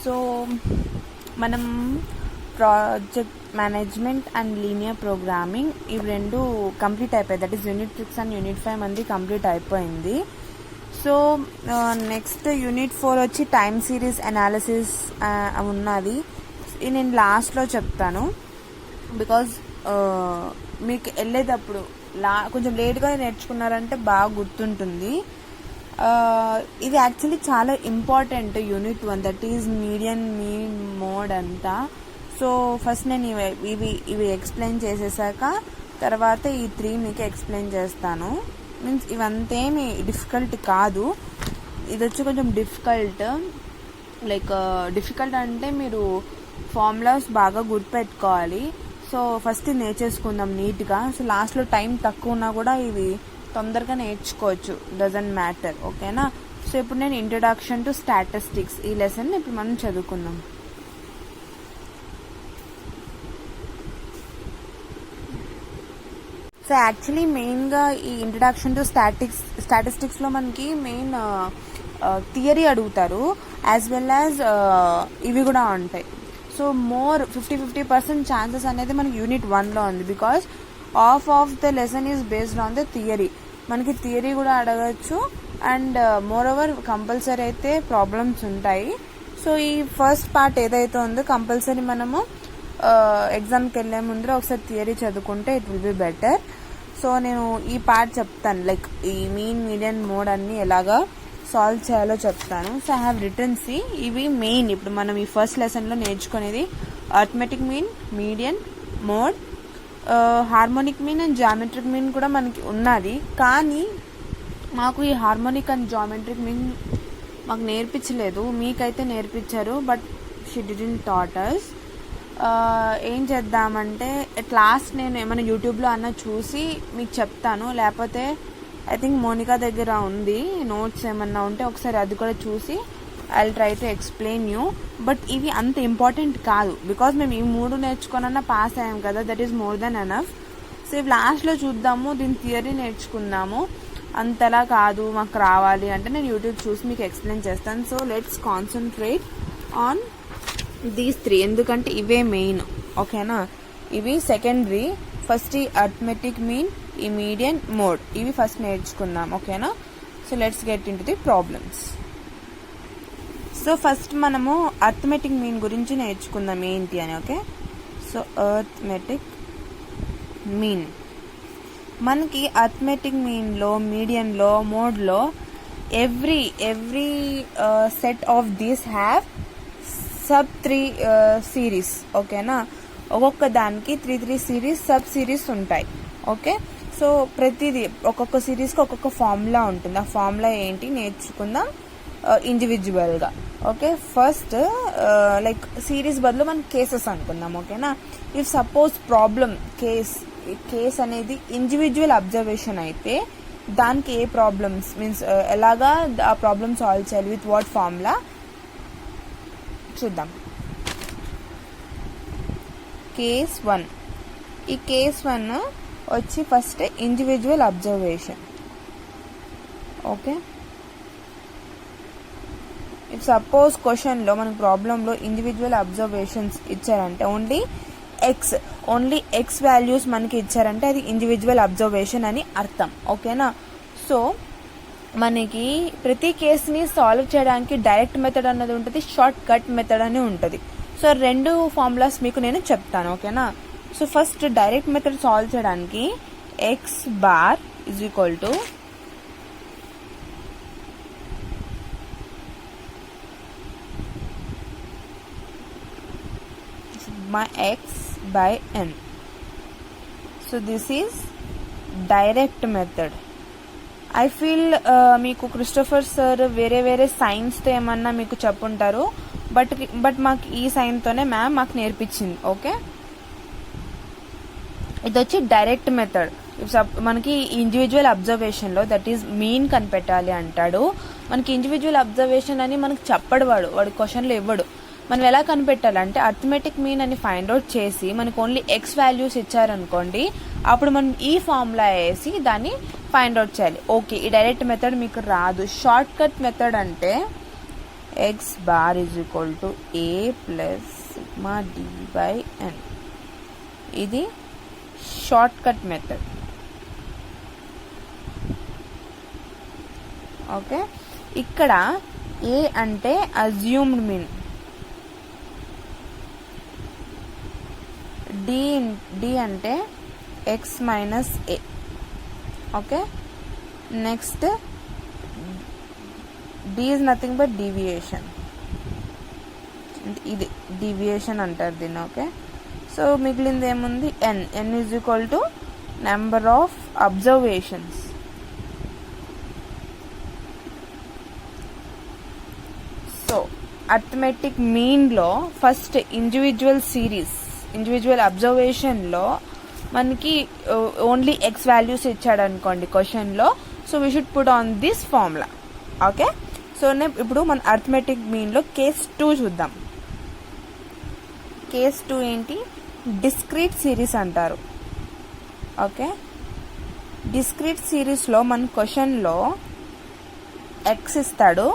So మనం project management and linear programming ఇవి రెండు కంప్లీట్ అయిపోయాయి. That is unit 6 and unit 5 మంది కంప్లీట్ అయిపోయింది. సో నెక్స్ట్ యూనిట్ 4 వచ్చి టైమ్ సిరీస్ అనాలిసిస్ ఉన్నది. నేను లాస్ట్లో చెప్తాను, బికాజ్ మీకు వెళ్ళేటప్పుడు కొంచెం లేట్గా నేర్చుకున్నారంటే బాగా గుర్తుంటుంది. ఇది యాక్చువల్లీ చాలా important unit 1, that is median mean mode అంతా. సో ఫస్ట్ నేను ఇవి ఎక్స్ప్లెయిన్ చేసేసాక తర్వాత ఈ 3 మీకు ఎక్స్ప్లెయిన్ చేస్తాను. మీన్స్ ఇవంతేమి డిఫికల్ట్ కాదు, ఇది వచ్చి కొంచెం డిఫికల్ట్. లైక్ డిఫికల్ట్ అంటే మీరు ఫార్ములాస్ బాగా గుర్తుపెట్టుకోవాలి. సో ఫస్ట్ ఇది నేర్చేసుకుందాం నీట్గా. సో లాస్ట్లో టైం తక్కువ ఉన్నా కూడా ఇవి తొందరగా నేర్చుకోవచ్చు, డజంట్ మ్యాటర్. ఓకేనా? సో ఇప్పుడు నేను ఇంట్రడక్షన్ టు స్టాటిస్టిక్స్ ఈ లెసన్ ఇప్పుడు మనం చదువుకుందాం. సో యాక్చువల్లీ మెయిన్గా ఈ ఇంట్రడక్షన్ టు స్టాటిస్టిక్స్లో మనకి మెయిన్ థియరీ అడుగుతారు, యాజ్ వెల్ యాజ్ ఇవి కూడా ఉంటాయి. సో మోర్ 50% ఛాన్సెస్ అనేది మనకి యూనిట్ 1లో ఉంది, because of the lesson is based on the theory. మనకి థియరీ కూడా అడగచ్చు, అండ్ మోర్ ఓవర్ కంపల్సరీ అయితే ప్రాబ్లమ్స్ ఉంటాయి. సో ఈ ఫస్ట్ పార్ట్ ఏదైతే ఉందో కంపల్సరీ మనము ఎగ్జామ్కి వెళ్ళే ముందర ఒకసారి థియరీ చదువుకుంటే it will be better. So నేను ఈ పార్ట్ చెప్తాను, లైక్ ఈ మీన్ మీడియన్ మోడ్ అన్ని ఎలాగా సాల్వ్ చేయాలో చెప్తాను. సో ఐ హ్యావ్ రిటన్ సి ఇవి మెయిన్ ఇప్పుడు మనం ఈ ఫస్ట్ లెసన్లో నేర్చుకునేది arithmetic mean, median, mode, harmonic mean and geometric mean కూడా మనకి ఉన్నది. కానీ మాకు ఈ హార్మోనిక్ అండ్ జామెట్రిక్ మీన్ మాకు నేర్పించలేదు, మీకైతే నేర్పించారు, but she didn't taught us. ఏం చేద్దామంటే అట్ లాస్ట్ నేను ఏమైనా యూట్యూబ్లో అన్న చూసి మీకు చెప్తాను, లేకపోతే ఐ థింక్ మోనికా దగ్గర ఉంది నోట్స్ ఏమన్నా ఉంటే ఒకసారి అది కూడా చూసి I will try to explain you. But ఇవి అంత ఇంపార్టెంట్ కాదు, బికాజ్ మేము ఈ 3 నేర్చుకోనన్నా పాస్ అయ్యాం కదా, that is more than enough. So ఇవి లాస్ట్లో చూద్దాము, దీని థియరీ నేర్చుకుందాము. అంతలా కాదు మాకు రావాలి అంటే నేను యూట్యూబ్ చూసి మీకు ఎక్స్ప్లెయిన్ చేస్తాను. So let's concentrate on these 3, ఎందుకంటే ఇవే మెయిన్. ఓకేనా? ఇవి సెకండరీ. ఫస్ట్ ఈ అర్థమెటిక్ మీన్, ఈ మీడియన్, మోడ్ ఇవి ఫస్ట్ నేర్చుకుందాం. ఓకేనా? So let's get in to the problems. So first మనము అర్థమెటిక్ మీన్ గురించి నేర్చుకుందాం ఏంటి అని. ఓకే? సో అర్థమెటిక్ మీన్ మనకి అర్థమెటిక్ మీన్లో, మీడియన్లో, మోడ్లో every set of these have sub 3 series. ఓకేనా? ఒక్కొక్క దానికి 3 సిరీస్ సబ్ సిరీస్ ఉంటాయి. ఓకే? సో ప్రతిదీ ఒక్కొక్క సిరీస్కి ఒక్కొక్క ఫార్ములా ఉంటుంది. ఆ ఫార్ములా ఏంటి నేర్చుకుందాం ఇండివిజువల్గా. ఓకే? ఫస్ట్ లైక్ సిరీస్ బదులు మనం కేసెస్ అనుకుందాం. ఓకేనా? ఇఫ్ సపోజ్ ప్రాబ్లం కేస్ అనేది ఇండివిజువల్ అబ్జర్వేషన్ అయితే దానికి ఏ ప్రాబ్లమ్స్ మీన్స్ ఎలాగా ఆ ప్రాబ్లమ్ సాల్వ్ చేయాలి, విత్ వాట్ ఫార్ములా చూద్దాం. కేస్ 1. ఈ కేస్ 1 వచ్చి first individual observation. Okay? If suppose క్వశ్చన్లో మన ప్రాబ్లంలో ఇండివిజువల్ అబ్జర్వేషన్స్ ఇచ్చారంటే ఓన్లీ ఎక్స్ వాల్యూస్ మనకి ఇచ్చారంటే అది ఇండివిజువల్ అబ్జర్వేషన్ అని అర్థం. ఓకేనా? సో మనకి ప్రతి కేసుని సాల్వ్ చేయడానికి డైరెక్ట్ మెథడ్ అన్నది ఉంటుంది, షార్ట్ కట్ మెథడ్ అని ఉంటుంది. సో 2 ఫార్ములాస్ మీకు నేను చెప్తాను. ఓకేనా? So first direct method solve చేయడానికి x bar is equal to x by n. So this is direct method. I feel మీకు క్రిస్టోఫర్ సార్ వేరే సైన్స్తో ఏమన్నా మీకు చెప్పుంటారు, బట్ మాకు ఈ సైన్తోనే మ్యామ్ మాకు నేర్పించింది. ఓకే? ఇది వచ్చి డైరెక్ట్ మెథడ్. మనకి ఇండివిజువల్ అబ్జర్వేషన్లో దట్ ఈజ్ మీన్ కనిపెట్టాలి అంటాడు. మనకి ఇండివిజువల్ అబ్జర్వేషన్ అని మనకు చెప్పడు వాడు క్వశ్చన్లో ఇవ్వడు. మనం ఎలా కనిపెట్టాలంటే అర్థమెటిక్ మీన్ అని ఫైండ్ అవుట్ చేసి మనకు ఓన్లీ ఎక్స్ వాల్యూస్ ఇచ్చారనుకోండి, అప్పుడు మనం ఈ ఫార్ములా వేసి దాన్ని ఫైండ్ అవుట్ చేయాలి. ఓకే, ఈ డైరెక్ట్ మెథడ్ మీకు రాదు. షార్ట్ కట్ మెథడ్ అంటే x bar is equal to a plus sigma d by n. ఇది షార్ట్ కట్ మెథడ్. ఓకే, ఇక్కడ ఏ అంటే అజ్యూమ్డ్ మీన్, డి అంటే x minus A. Okay, next d is nothing but deviation, ఇది deviation అంటారు దీన్ని. Okay, so మిగిలింది ఏముంది, n is equal to number of observations. So arithmetic మీన్లో ఫస్ట్ ఇండివిజువల్ అబ్జర్వేషన్లో మనకి ఓన్లీ ఎక్స్ వాల్యూస్ ఇచ్చాడు అనుకోండి క్వశ్చన్లో, so we should put on this formula. Okay, so ఇప్పుడు మన అర్థమెటిక్ మీన్లో కేస్ 2 చూద్దాం. కేస్ 2 ఏంటి, డిస్క్రీట్ సిరీస్ అంటారు. ఓకే, డిస్క్రీట్ సిరీస్లో మన క్వశ్చన్లో ఎక్స్ ఇస్తాడు,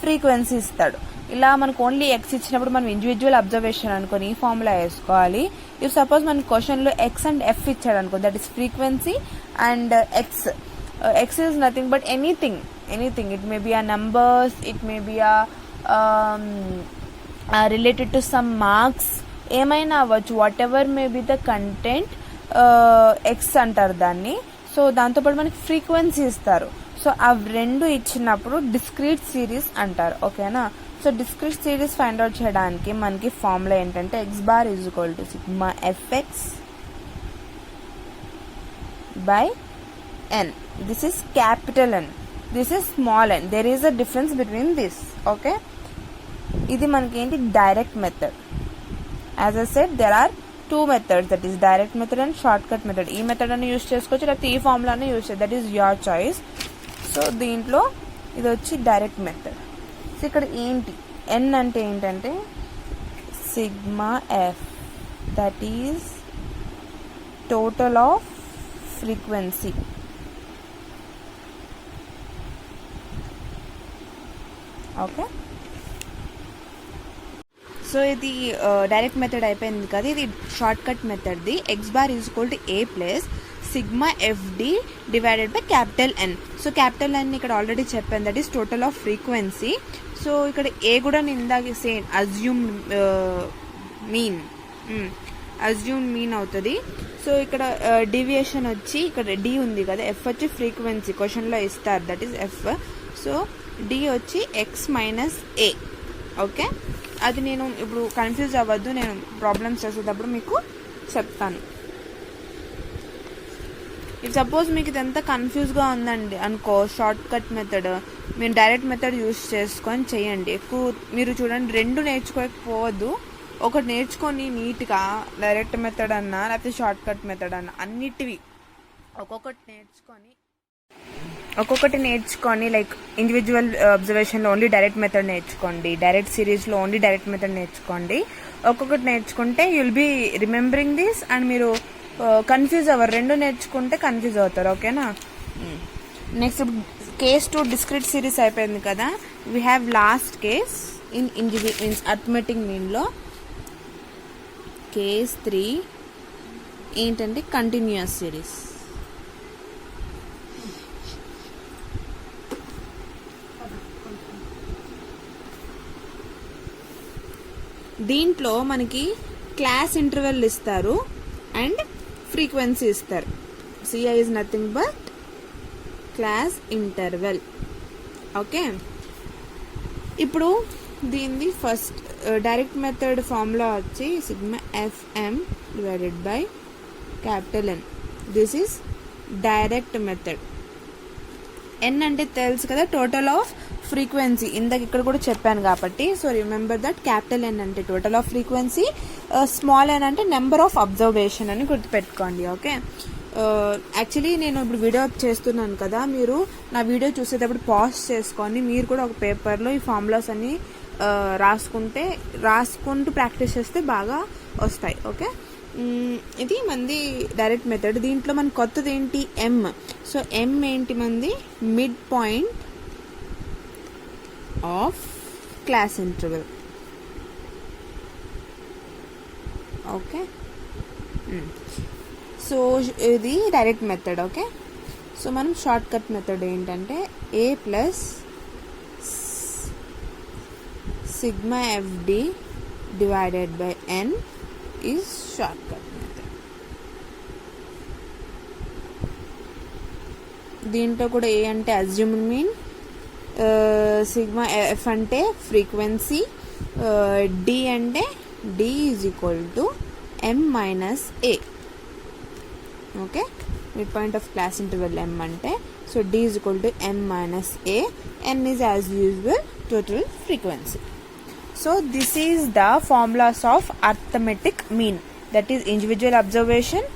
ఫ్రీక్వెన్సీ ఇస్తాడు. ఇలా మనకు ఓన్లీ ఎక్స్ ఇచ్చినప్పుడు మనం ఇండివిజువల్ అబ్జర్వేషన్ అనుకొని ఈ ఫార్ములా వేసుకోవాలి. ఇఫ్ సపోజ్ మన క్వశ్చన్లో ఎక్స్ అండ్ ఎఫ్ ఇచ్చాడు అనుకో, that is frequency and X is nothing but anything. It may be ఆ నంబర్స్, ఇట్ మే బి ఆ రిలేటెడ్ టు సమ్ మార్క్స్, ఏమైనా అవ్వచ్చు. What ever may be the content, X అంటారు దాన్ని. సో దాంతోపాటు మనకి ఫ్రీక్వెన్సీ ఇస్తారు. సో అవి రెండు ఇచ్చినప్పుడు డిస్క్రీట్ సిరీస్ అంటారు. ఓకేనా, so discrete series find out చేయడానికి మనకి ఫార్ములా ఏంటంటే X bar is equal to sigma FX by N. This is capital N, this is small N. There is a difference between this. Okay, ఇది మనకి ఏంటి, direct method. As I said there are 2 methods, that is direct method and short cut method. ఈ method అని use చేసుకోవచ్చు, లేకపోతే ఈ ఫార్ములానే use చేయాలి, that is your choice. So దీంట్లో ఇది వచ్చి డైరెక్ట్ మెథడ్. సో ఇక్కడ ఏంటి, ఎన్ అంటే ఏంటంటే sigma f, that is total of frequency. Okay, so ఇది డైరెక్ట్ మెథడ్ అయిపోయింది కదా. ఇది షార్ట్ కట్ మెథడ్ది. X bar is equal to a plus sigma f d divided by capital n. So capital n ఇక్కడ ఆల్రెడీ చెప్పాను, that is total of frequency. So ఇక్కడ a కూడా నేను ఇందాక సేమ్ అజ్యూమ్ మీన్ అవుతుంది. సో ఇక్కడ డీవియేషన్ వచ్చి ఇక్కడ డి ఉంది కదా, ఎఫ్ వచ్చి ఫ్రీక్వెన్సీ క్వశ్చన్లో ఇస్తారు, that is F. So D వచ్చి ఎక్స్ మైనస్ ఏ. ఓకే, అది నేను ఇప్పుడు కన్ఫ్యూజ్ అవ్వద్దు, నేను ప్రాబ్లమ్స్ చేసేటప్పుడు మీకు చెప్తాను. ఇఫ్ సపోజ్ మీకు ఇదంతా కన్ఫ్యూజ్గా ఉందండి అనుకో, షార్ట్ కట్ మెథడ్ మీరు డైరెక్ట్ మెథడ్ యూస్ చేసుకొని చేయండి. ఎక్కువ మీరు చూడండి, 2 నేర్చుకోకపోవద్దు, ఒకటి నేర్చుకొని నీట్గా డైరెక్ట్ మెథడ్ అన్నా లేకపోతే షార్ట్ కట్ మెథడ్ అన్నా అన్నిటివి ఒక్కొక్కటి నేర్చుకొని లైక్ ఇండివిజువల్ అబ్జర్వేషన్లో ఓన్లీ డైరెక్ట్ మెథడ్ నేర్చుకోండి, డైరెక్ట్ సిరీస్లో ఓన్లీ డైరెక్ట్ మెథడ్ నేర్చుకోండి. ఒక్కొక్కటి నేర్చుకుంటే you'll be remembering this and మీరు కన్ఫ్యూజ్ అవ్వరు. 2 నేర్చుకుంటే కన్ఫ్యూజ్ అవుతారు. ఓకేనా, నెక్స్ట్ కేస్ 2 డిస్క్రీట్ సిరీస్ అయిపోయింది కదా. We have last case in arithmetic మీన్లో. కేస్ 3 ఏంటంటే కంటిన్యూస్ సిరీస్. దీంట్లో మనకి క్లాస్ ఇంటర్వెల్ ఇస్తారు అండ్ ఫ్రీక్వెన్సీ ఇస్తారు. CI is nothing but class interval. Okay, ఇప్పుడు దీన్ని ఫస్ట్ డైరెక్ట్ మెథడ్ ఫార్ములా వచ్చి sigma f m divided by capital N. This is direct method. N అంటే తెలుసు కదా, టోటల్ ఆఫ్ ఫ్రీక్వెన్సీ. ఇందాక ఇక్కడ కూడా చెప్పాను కాబట్టి, సో రిమెంబర్ దట్ క్యాపిటల్ ఎన్ అంటే total of frequency, small N అంటే నెంబర్ ఆఫ్ అబ్జర్వేషన్ అని గుర్తుపెట్టుకోండి. ఓకే, యాక్చువల్లీ నేను ఇప్పుడు వీడియో చేస్తున్నాను కదా, మీరు నా వీడియో చూసేటప్పుడు పాజ్ చేసుకొని మీరు కూడా ఒక పేపర్లో ఈ ఫార్ములాస్ అన్ని రాసుకుంటూ ప్రాక్టీస్ చేస్తే బాగా వస్తాయి. ఓకే, ఇది మంది డైరెక్ట్ మెథడ్. దీంట్లో మన కొత్తది ఏంటి, ఎం. సో ఎం ఏంటి మంది, mid point of class interval. Okay, so ఇది డైరెక్ట్ మెథడ్. ఓకే, సో మనం షార్ట్ కట్ మెథడ్ ఏంటంటే a plus sigma f d divided by n is short cut method. దీంట్లో కూడా ఏ అంటే అజ్యూమ్డ్ మీన్, సిగ్మా ఎఫ్ అంటే ఫ్రీక్వెన్సీ, డి అంటే d is equal to m minus a. Okay, mid point of class interval m అంటే, so d is equal to m minus a, n is as usual total frequency. So this is the formulas of arithmetic mean, that is individual observation,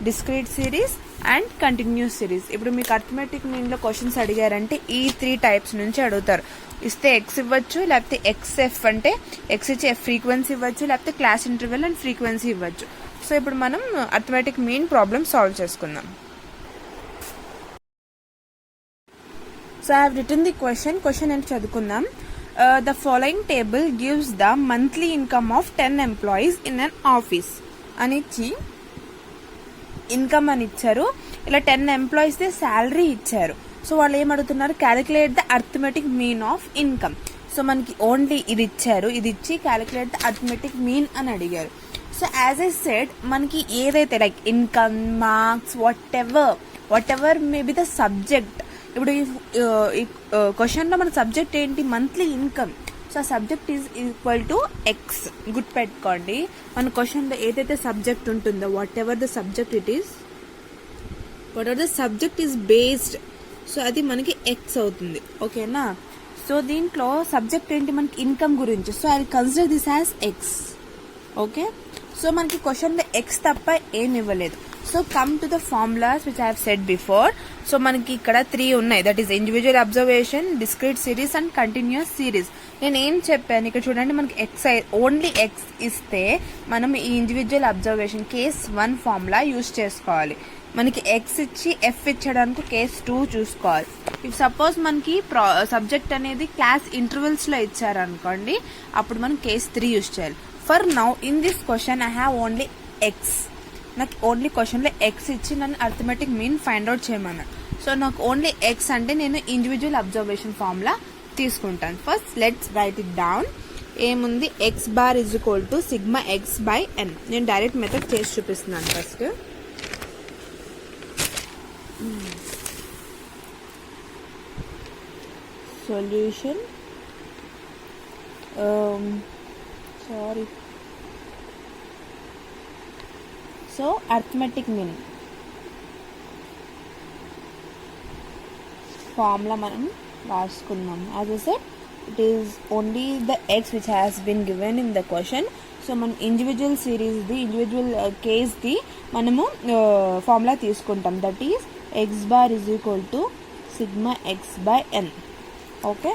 discrete series and continuous series. ఇప్పుడు మీకు arithmetic మీన్లో questions అడిగారంటే ఈ 3 types నుంచి అడుగుతారు. ఇస్తే X ఇవ్వచ్చు, లేకపోతే XF అంటే X ఇచ్చి ఎఫ్ ఫ్రీక్వెన్సీ ఇవ్వచ్చు, లేకపోతే క్లాస్ ఇంటర్వెల్ అండ్ ఫ్రీక్వెన్సీ ఇవ్వచ్చు. సో ఇప్పుడు మనం అర్థమెటిక్ మీన్ ప్రాబ్లమ్ సాల్వ్ చేసుకుందాం. So I have written the question ఏంటి చదువుకుందాం. The following table gives the monthly income of 10 employees in an office అని ఇచ్చి ఇన్కమ్ అని ఇచ్చారు. ఇలా 10 ఎంప్లాయీస్ దే శాలరీ ఇచ్చారు. సో వాళ్ళు ఏమడుగుతున్నారు, calculate the arithmetic mean of income. So మనకి ఓన్లీ ఇది ఇచ్చారు, ఇది ఇచ్చి క్యాలిక్యులేట్ ద అర్థమెటిక్ మీన్ అని అడిగారు. సో యాజ్ ఐ సెడ్, మనకి ఏదైతే like income, marks, what ever may be the subject. ఇప్పుడు ఈ క్వశ్చన్లో మన సబ్జెక్ట్ ఏంటి, మంత్లీ ఇన్కమ్. సో ఆ subject is equal to X. గుర్తుపెట్టుకోండి, మన క్వశ్చన్లో ఏదైతే సబ్జెక్ట్ ఉంటుందో, what ever the subject it is, what ever the subject is based, so అది మనకి ఎక్స్ అవుతుంది. ఓకేనా, సో దీంట్లో సబ్జెక్ట్ ఏంటి, మనకి ఇన్కమ్ గురించి. So I will consider this as X. Okay, so మనకి క్వశ్చన్లో ఎక్స్ తప్ప ఏమి ఇవ్వలేదు. So come to the formulas which I have said before. So మనకి ఇక్కడ 3 ఉన్నాయి, that is individual observation, discrete series and continuous series. నేను ఏం చెప్పాను ఇక్కడ చూడండి, మనకి ఎక్స్ ఓన్లీ ఎక్స్ ఇస్తే మనం ఈ individual observation case 1 formula use చేసుకోవాలి. మనకి ఎక్స్ ఇచ్చి ఎఫ్ ఇచ్చడానికి కేస్ 2 చూసుకోవాలి. ఇఫ్ సపోజ్ మనకి సబ్జెక్ట్ అనేది క్లాస్ ఇంటర్వెల్స్లో ఇచ్చారనుకోండి, అప్పుడు మనం కేస్ 3 యూజ్ చేయాలి. For now in this question I have only X. నాకు ఓన్లీ క్వశ్చన్లో ఎక్స్ ఇచ్చి నన్ను అర్థమెటిక్ మీన్ ఫైండ్ అవుట్ చేయమన్నా. సో నాకు ఓన్లీ ఎక్స్ అంటే నేను ఇండివిజువల్ అబ్జర్వేషన్ ఫార్ములా తీసుకుంటాను. First let's write it down. ఏముంది, x bar is equal to sigma x by n. నేను డైరెక్ట్ మెథడ్ చేసి చూపిస్తున్నాను first. Solution, sorry, so arithmetic mean formula మనం రాసుకుందాం. As I said, it is only the x which has been given in the question. So మనం individual సిరీస్ది, individual కేస్ది మనము formula తీసుకుంటాం. That is x bar is equal to sigma x by n. Okay,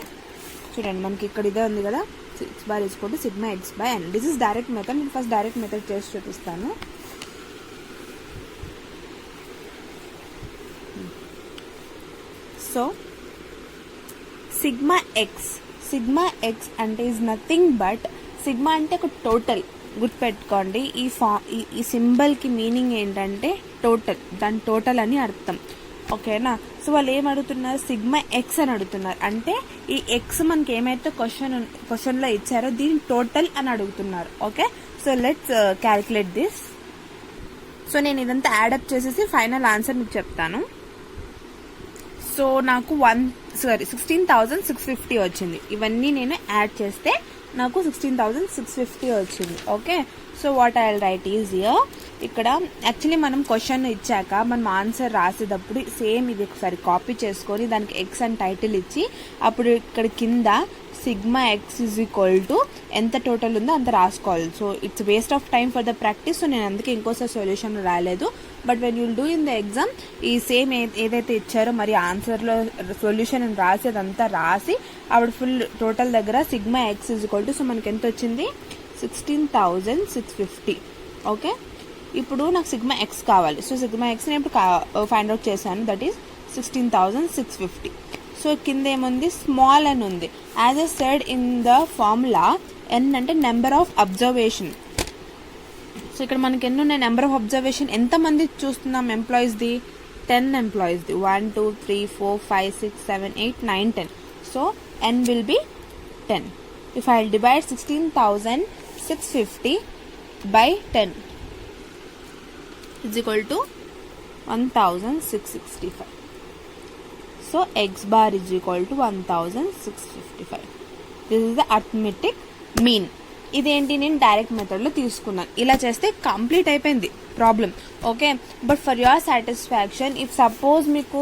చూడండి మనకి ఇక్కడ ఇదే ఉంది కదా, x bar is equal to sigma x by N. This is direct method. నేను ఫస్ట్ డైరెక్ట్ మెథడ్ చేసి చూపిస్తాను. సో సిగ్మా ఎక్స్ అంటే ఈజ్ నథింగ్ బట్, సిగ్మా అంటే ఒక టోటల్. గుర్తుపెట్టుకోండి, ఈ సింబల్కి మీనింగ్ ఏంటంటే టోటల్, దాని టోటల్ అని అర్థం. ఓకేనా, సో వాళ్ళు ఏం అడుగుతున్నారు, సిగ్మా ఎక్స్ అని అడుగుతున్నారు. అంటే ఈ ఎక్స్ మనకి ఏమైతే క్వశ్చన్లో ఇచ్చారో దీని టోటల్ అని అడుగుతున్నారు. Okay, so let's calculate this. So నేను ఇదంతా యాడప్ చేసేసి ఫైనల్ ఆన్సర్ మీకు చెప్తాను. సో నాకు 16,650 వచ్చింది. ఇవన్నీ నేను యాడ్ చేస్తే నాకు 16,650 వచ్చింది. Okay, so what I will write is here. ఇక్కడ యాక్చువల్లీ మనం క్వశ్చన్ ఇచ్చాక మనం ఆన్సర్ రాసేటప్పుడు సేమ్ ఇది ఒకసారి కాపీ చేసుకొని దానికి ఎక్స్ అని టైటిల్ ఇచ్చి అప్పుడు ఇక్కడ కింద sigma X is equal to ఎంత టోటల్ ఉందో అంత రాసుకోవాలి. So it's waste of time for the practice. So నేను అందుకే ఇంకోసారి సొల్యూషన్ రాయలేదు. But when you'll do in the exam ఈ సేమ్ ఏదైతే ఇచ్చారో మరి ఆన్సర్లో సొల్యూషన్ రాసేదంతా రాసి అప్పుడు ఫుల్ టోటల్ దగ్గర sigma X is equal to, so మనకి ఎంత వచ్చింది, 16,650. ఓకే, ఇప్పుడు నాకు సిగ్మా ఎక్స్ కావాలి. సో సిగ్మా ఎక్స్ నేను ఇప్పుడు ఫైండ్ అవుట్ చేశాను, దట్ ఈస్ 16,650. సో కింద ఏముంది, స్మాల్ n ఉంది. As a said in the formula, n అంటే నెంబర్ ఆఫ్ అబ్జర్వేషన్. సో ఇక్కడ మనకి ఎన్ని ఉన్నాయి, నెంబర్ ఆఫ్ అబ్జర్వేషన్ ఎంతమంది చూస్తున్నాం ఎంప్లాయీస్ది, 10 ఎంప్లాయీస్ది. 1 2 3 4 5 6 7 8 9 10. So n will be 10. If I'll divide 16,650 by 10 is equal to 1,665. So x bar is equal to 1,655. This is the arithmetic mean. ఇదేంటి, నేను direct మెథడ్లో తీసుకున్నాను. ఇలా చేస్తే కంప్లీట్ అయిపోయింది problem. Okay, but for your satisfaction, if suppose మీకు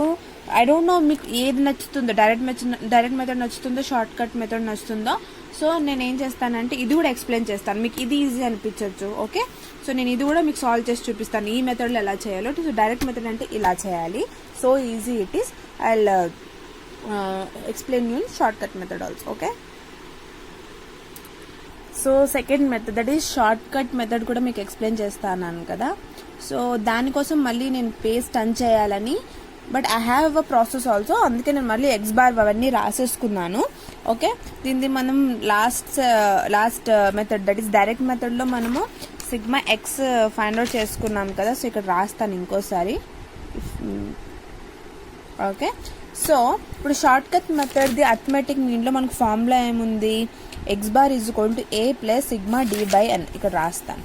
I don't know మీకు ఏది నచ్చుతుందో, డైరెక్ట్ మెథడ్ నచ్చుతుందో, షార్ట్ కట్ మెథడ్ నచ్చుతుందో, సో నేను ఏం చేస్తానంటే ఇది కూడా ఎక్స్ప్లెయిన్ చేస్తాను. మీకు ఇది ఈజీ అనిపించవచ్చు. ఓకే, సో నేను ఇది కూడా మీకు సాల్వ్ చేసి చూపిస్తాను ఈ మెథడ్లో ఎలా చేయాలో. సో డైరెక్ట్ మెథడ్ అంటే ఇలా చేయాలి. So easy it is. I will explain you in short cut method also. Okay, so second method, that is short cut method కూడా మీకు ఎక్స్ప్లెయిన్ చేస్తాను కదా. సో దానికోసం మళ్ళీ నేను పేజ్ టర్న్ చేయాలని, but I have a process also. అందుకే నేను మళ్ళీ ఎక్స్ బార్ అవన్నీ రాసేసుకున్నాను. ఓకే, దీన్ని మనం last method, that is direct మెథడ్లో మనము సిగ్మా ఎక్స్ ఫైండ్ అవుట్ చేసుకున్నాం కదా. సో ఇక్కడ రాస్తాను ఇంకోసారి. ఓకే, సో ఇప్పుడు షార్ట్ కట్ మెథడ్ది అథమెటిక్ మీన్లో మనకు ఫార్ములా ఏముంది, x bar is equal to a plus sigma d by n. ఇక్కడ రాస్తాను.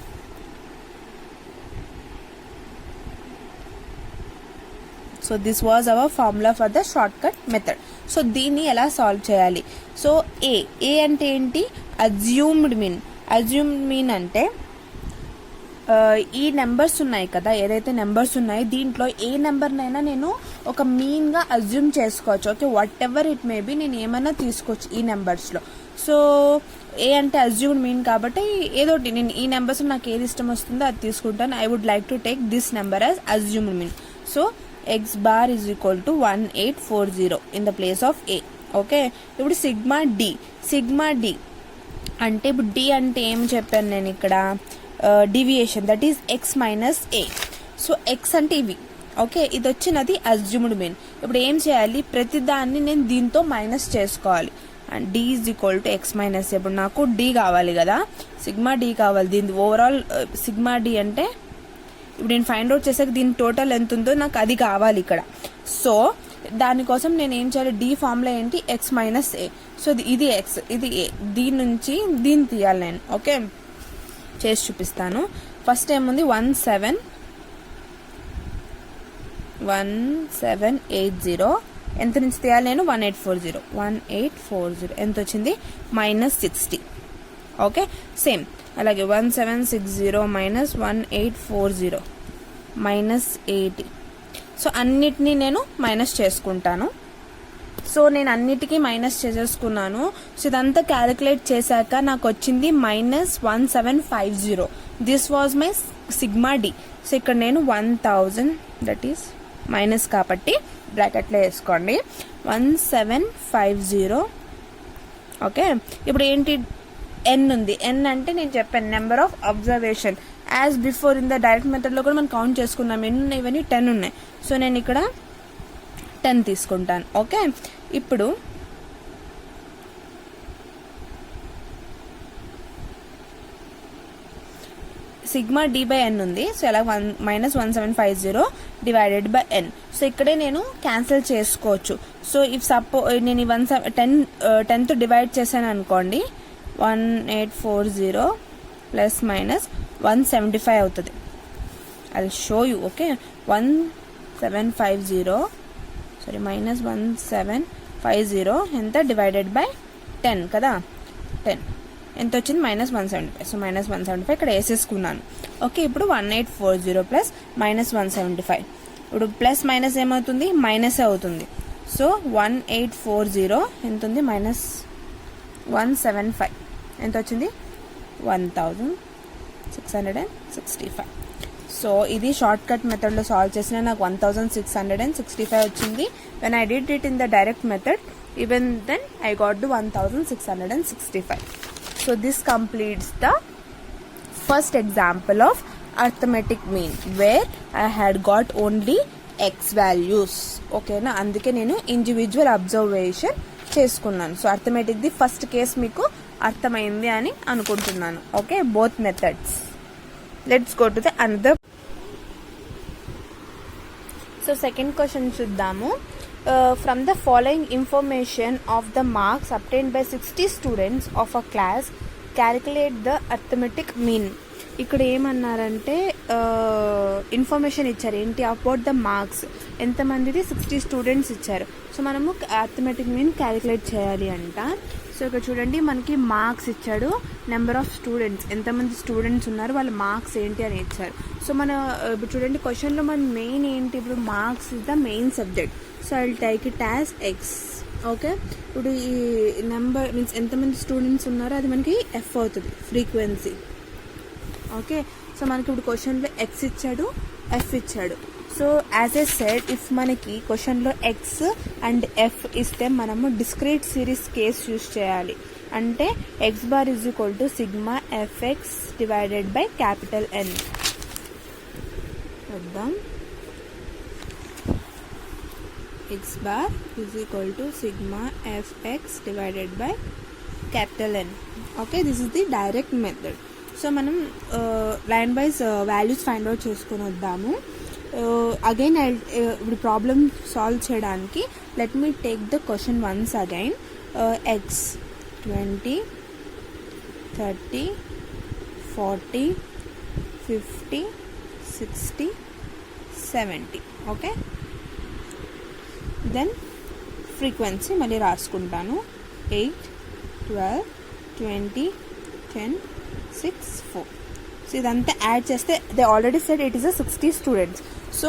So this was our formula for the short cut method. So దీన్ని ఎలా సాల్వ్ చేయాలి? సో ఏ అంటే ఏంటి, అజ్యూమ్డ్ మీన్. అజ్యూమ్డ్ మీన్ అంటే ఈ నెంబర్స్ ఉన్నాయి కదా, ఏదైతే నెంబర్స్ ఉన్నాయో దీంట్లో ఏ నెంబర్నైనా నేను ఒక మీన్గా అజ్యూమ్ చేసుకోవచ్చు. Okay, what ever it may be, నేను ఏమైనా తీసుకోవచ్చు ఈ నెంబర్స్లో. సో ఏ అంటే అజ్యూమ్డ్ మీన్ కాబట్టి ఏదోటి నేను ఈ నెంబర్స్ నాకు ఏది ఇష్టం వస్తుందో అది తీసుకుంటాను. I would like to take this number as assumed mean. So x bar is equal to 1840 in the place of a. Okay, ఇప్పుడు సిగ్మా డి అంటే, ఇప్పుడు డి అంటే ఏం చెప్పాను నేను ఇక్కడ, deviation, that is X minus a. So X అంటే ఇవి. ఓకే, ఇది వచ్చినది అజ్యూమ్డ్ మీన్. ఇప్పుడు ఏం చేయాలి, ప్రతిదాన్ని నేను దీంతో మైనస్ చేసుకోవాలి. And d is equal to x minus. ఇప్పుడు నాకు డి కావాలి కదా, సిగ్మా డి కావాలి. దీని ఓవరాల్ సిగ్మా డి అంటే ఇప్పుడు నేను ఫైండ్ అవుట్ చేసాక దీని టోటల్ ఎంత ఉందో నాకు అది కావాలి ఇక్కడ. సో దానికోసం నేను ఏం చేయాలి, డి ఫార్ములా ఏంటి, ఎక్స్ మైనస్ ఏ. సో ఇది ఎక్స్, ఇది ఏ, దీని నుంచి దీన్ని తీయాలి నేను. ఓకే, చేసి చూపిస్తాను. ఫస్ట్ ఏముంది, 1780. ఎంత నుంచి తీయాలి నేను, 1840. ఎంత వచ్చింది, -60. ఓకే, సేమ్ అలాగే 1760 మైనస్ 1840 -80. సో అన్నిటినీ నేను మైనస్ చేసుకుంటాను. సో నేను అన్నిటికీ మైనస్ చేసేసుకున్నాను. సో ఇదంతా క్యాలిక్యులేట్ చేశాక నాకు వచ్చింది -1750. This was my sigma d. So ఇక్కడ నేను 1000, దట్ ఈస్ మైనస్ కాబట్టి బ్రాకెట్లో వేసుకోండి, 1750. ఓకే, ఇప్పుడు ఏంటి, ఎన్ ఉంది. ఎన్ అంటే నేను చెప్పాను number of observation. As before in the direct మెథడ్లో కూడా మనం కౌంట్ చేసుకున్నాం. ఎన్ని ఉన్నాయి, ఇవన్నీ 10 ఉన్నాయి. సో నేను ఇక్కడ 10 తీసుకుంటాను. ఓకే, ఇప్పుడు సిగ్మా డి బై ఎన్ ఉంది. సో ఇలా -1750 డివైడెడ్ బై ఎన్. సో ఇక్కడే నేను క్యాన్సిల్ చేసుకోవచ్చు. సో ఇఫ్ నేను ఈ 10తో డివైడ్ చేశాను అనుకోండి, 1840 ప్లస్ మైనస్ 175 అవుతుంది. I will show you. Okay, -1750 ఎంత, డివైడెడ్ బై 10 కదా, 10 ఎంత వచ్చింది, -175. సో -175 ఇక్కడ వేసేసుకున్నాను. ఓకే, ఇప్పుడు 1840 ప్లస్ -175. ఇప్పుడు ప్లస్ మైనస్ ఏమవుతుంది, మైనస్ అవుతుంది. సో 1840 ఎంత ఉంది, -175 ఎంత వచ్చింది, 1665. సో ఇది షార్ట్ కట్ మెథడ్లో సాల్వ్ చేసిన నాకు 1665 వచ్చింది. When I did it in the direct method, even then I got the 1665. So this completes the first example of arithmetic mean where I had got only x values. ఓకేనా, అందుకే నేను individual observation చేసుకున్నాను. So అర్థమెటిక్ది first case మీకు అర్థమైంది అని అనుకుంటున్నాను. Okay, both methods. Let's go to the another. So second question చూద్దాము. From the following information of the marks obtained by 60 students of a class calculate the arithmetic mean. ఇక్కడ ఏమన్నారంటే information ఇచ్చారు. ఏంటి? About the marks, ఎంతమందిది 60 students ఇచ్చారు. So మనము arithmetic mean calculate చేయాలి అంట. సో ఇక్కడ చూడండి, మనకి మార్క్స్ ఇచ్చాడు, నెంబర్ ఆఫ్ స్టూడెంట్స్, ఎంతమంది స్టూడెంట్స్ ఉన్నారు, వాళ్ళ మార్క్స్ ఏంటి అని ఇచ్చారు. సో మన ఇప్పుడు చూడండి క్వశ్చన్లో మన మెయిన్ ఏంటి, ఇప్పుడు marks is the main subject. So I will take it as X. Okay, ఇప్పుడు ఈ నెంబర్ మీన్స్ ఎంతమంది స్టూడెంట్స్ ఉన్నారో అది మనకి ఎఫ్ అవుతుంది, ఫ్రీక్వెన్సీ. ఓకే, సో మనకి ఇప్పుడు క్వశ్చన్లో ఎక్స్ ఇచ్చాడు, ఎఫ్ ఇచ్చాడు. So as a said, if మనకి క్వశ్చన్లో ఎక్స్ అండ్ ఎఫ్ ఇస్తే మనము డిస్క్రీట్ సిరీస్ కేస్ యూజ్ చేయాలి. అంటే x bar is equal to sigma f x divided by capital n. చూద్దాం, x bar is equal to sigma f x divided by capital N. Okay, this is the direct method. So మనం line wise values find out చేసుకొని వద్దాము. Again ఇప్పుడు problem solve చేయడానికి let me take the question once again. X 20, 30, 40, 50, 60, 70. Okay, then frequency మళ్ళీ రాసుకుంటాను. 8, 12, 20, 10, 6, 4. So ఇదంతా add చేస్తే they already said it is 60 students. So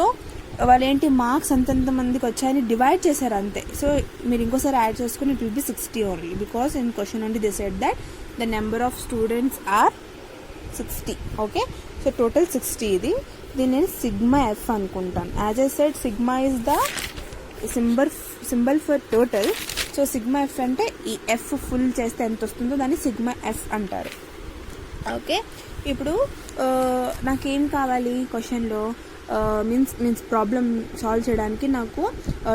వాళ్ళు ఏంటి, మార్క్స్ అంతంత మందికి వచ్చాయని డివైడ్ చేశారు అంతే. సో మీరు ఇంకోసారి యాడ్ చేసుకుని it will be 60 only, because in question only they said that the number of students are 60. Okay, so total 60. దీన్ని నేను సిగ్మా ఎఫ్ అనుకుంటాను. As I said, sigma is the symbol for total. So sigma f అంటే ఈ F full చేస్తే ఎంత వస్తుందో దాన్ని sigma F అంటారు. ఓకే, ఇప్పుడు నాకేం కావాలి క్వశ్చన్లో, మీన్స్ ప్రాబ్లమ్ సాల్వ్ చేయడానికి నాకు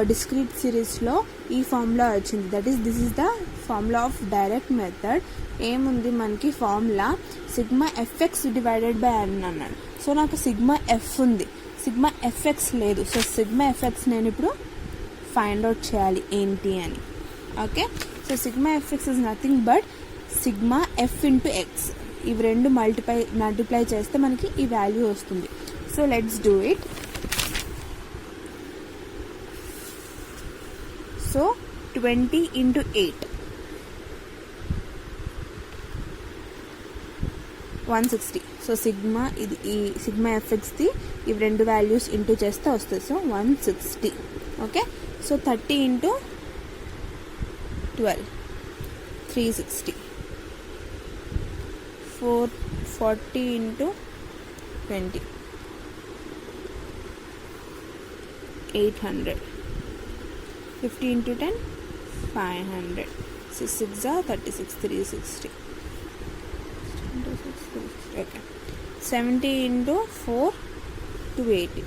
డిస్క్రీట్ సిరీస్లో ఈ ఫార్ములా వచ్చింది. This is the formula of direct method. ఏముంది మనకి formula, sigma f x divided by n అన్నాడు. సో నాకు సిగ్మా ఎఫ్ ఉంది, సిగ్మా ఎఫ్ఎక్స్ లేదు. సో సిగ్మా ఎఫ్ఎక్స్ నేను ఇప్పుడు ఫైండ్ అవుట్ చేయాలి ఏంటి అని. Okay, so sigma f x is nothing but sigma f into x. ఇవి రెండు మల్టిప్లై చేస్తే మనకి ఈ వాల్యూ వస్తుంది. So let's do it. So 20 into 8, 160. So sigma ఇది ఈ సిగ్మా ఎఫ్ఎక్స్ది ఇవి రెండు వాల్యూస్ ఇంటూ చేస్తే వస్తుంది. So 160. Okay, so 30 into 12, 360. 40 into 20, 800. 50 into 10, 500. 6 6 are 36, 360. Okay, 70 into 4, 280.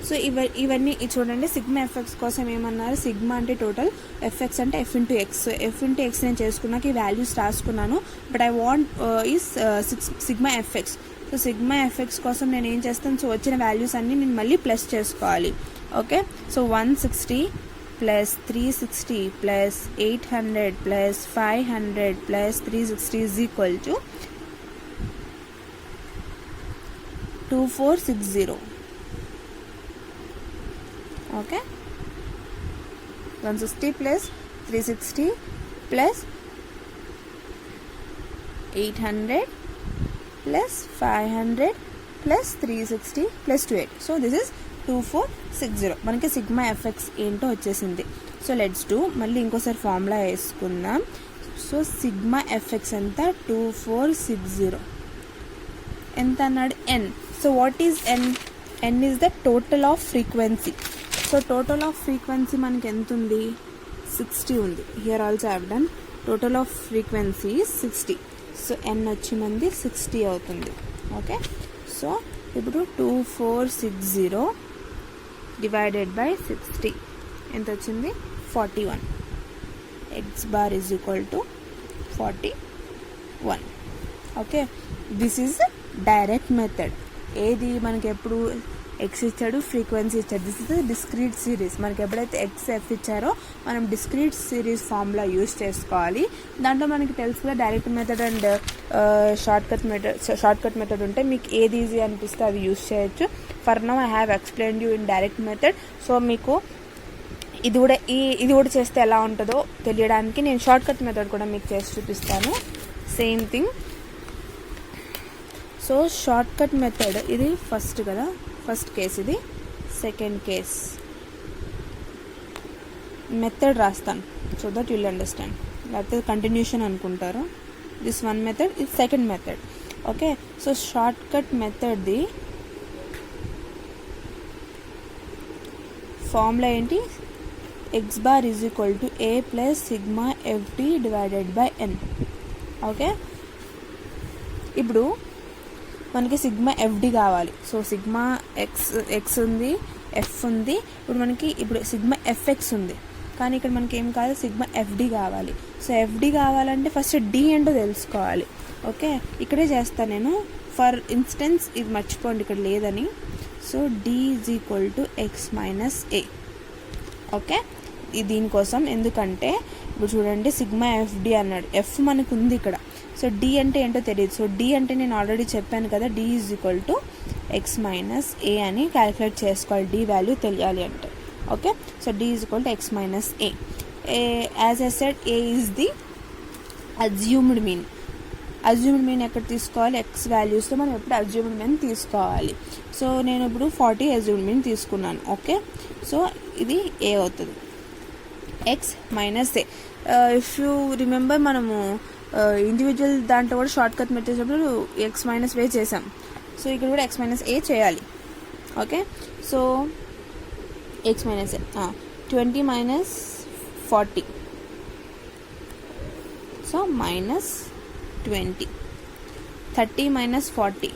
So ఇవన్నీ చూడండి, సిగ్మా ఎఫ్ఎక్స్ కోసం ఏమన్నారు, సిగ్మా అంటే టోటల్, ఎఫ్ఎక్స్ అంటే f into x. So f into x నేను చేసుకున్నాక ఈ వాల్యూస్ రాసుకున్నాను. But I want is sigma f x. So sigma f x కోసం నేను ఏం చేస్తాను, సో వచ్చిన వాల్యూస్ అన్నీ నేను మళ్ళీ ప్లస్ చేసుకోవాలి. Okay, so 160 plus 360 plus 800 plus 500 plus 360 is equal to 2460. Okay, 160 plus 360 plus 800 plus 500 plus 360 plus 28. So this is 2460. మనకి సిగ్మా ఎఫ్ఎక్స్ ఏంటో వచ్చేసింది. సో లెట్స్ డూ, మళ్ళీ ఇంకోసారి ఫార్ములా వేసుకుందాం. సో సిగ్మా ఎఫ్ఎక్స్ అంతా 2460. ఎంత అన్నాడు, n. So what is n? N is the total of frequency. So total of frequency మనకి ఎంత ఉంది, 60 ఉంది. Here also I have done total of frequency 60. So n వచ్చి మంది 60 అవుతుంది. ఓకే, సో ఇప్పుడు 2460 డివైడెడ్ బై 60 ఎంత వచ్చింది 41. x bar is equal to 41. Okay, this is direct method. ఏది మనకి ఎప్పుడు ఎక్స్ ఇచ్చాడు, ఫ్రీక్వెన్సీ ఇచ్చాడు. This is discrete series. మనకి ఎప్పుడైతే ఎక్స్ ఎఫ్ ఇచ్చారో మనం డిస్క్రీట్ సిరీస్ ఫార్ములా యూజ్ చేసుకోవాలి. దాంట్లో మనకి తెలుసు కదా direct method and short cut method ఉంటే మీకు ఏది ఈజీ అనిపిస్తే అది యూజ్ చేయొచ్చు. For now I have explained you in direct method. So మీకు ఇది కూడా చేస్తే ఎలా ఉంటుందో తెలియడానికి నేను షార్ట్ కట్ మెథడ్ కూడా మీకు చేసి చూపిస్తాను. Same thing. So short cut method ఇది ఫస్ట్ కదా, ఫస్ట్ కేస్, ఇది సెకండ్ కేస్. మెథడ్ రాస్తాను సో దట్ యుల్ అండర్స్టాండ్. లేకపోతే కంటిన్యూషన్ అనుకుంటారు. దిస్ వన్ మెథడ్, ఇది second method. Okay, so short cut మెథడ్ది ఫార్ములా ఏంటి? X bar is equal to a plus sigma f d divided by n. Okay, ఇప్పుడు మనకి sigma f d కావాలి. So sigma x ఉంది, f ఉంది. ఇప్పుడు సిగ్మా ఎఫ్ఎక్స్ ఉంది, కానీ ఇక్కడ మనకి ఏం కాదు, సిగ్మా ఎఫ్డి కావాలి. సో ఎఫ్డి కావాలంటే ఫస్ట్ డి ఏంటో తెలుసుకోవాలి. ఓకే, ఇక్కడే చేస్తాను నేను. ఫర్ ఇన్స్టెన్స్ ఇది మర్చిపోండి ఇక్కడ లేదని. So d is equal to x minus A. Okay, దీనికోసం ఎందుకంటే ఇప్పుడు చూడండి సిగ్మా ఎఫ్డి అన్నాడు, ఎఫ్ మనకు ఉంది ఇక్కడ. సో డి అంటే ఏంటో తెలియదు. సో డి అంటే నేను ఆల్రెడీ చెప్పాను కదా, d is equal to x minus a అని క్యాలిక్యులేట్ చేసుకోవాలి డి వాల్యూ తెలియాలి అంటే. Okay, so d is equal to x minus a. As I said, a is the assumed mean. Assumed mean ఎక్కడ తీసుకోవాలి? ఎక్స్ వాల్యూస్లో మనం ఎప్పుడు అజ్యూమ్డ్ మీన్ తీసుకోవాలి. So నేను ఇప్పుడు 40 అజ్యూమ్డ్ మీన్ తీసుకున్నాను. ఓకే, సో ఇది ఏ అవుతుంది, X minus A. If you remember, మనము ఇండివిజువల్ దాంట్లో కూడా షార్ట్ కట్ మెథడ్ చేసినప్పుడు ఎక్స్ మైనస్ వే చేసాం. సో ఇక్కడ కూడా ఎక్స్ మైనస్ ఏ చేయాలి. ఓకే, సో ఎక్స్ మైనస్ ఏ 20 minus 40. So minus 20. 30 minus 40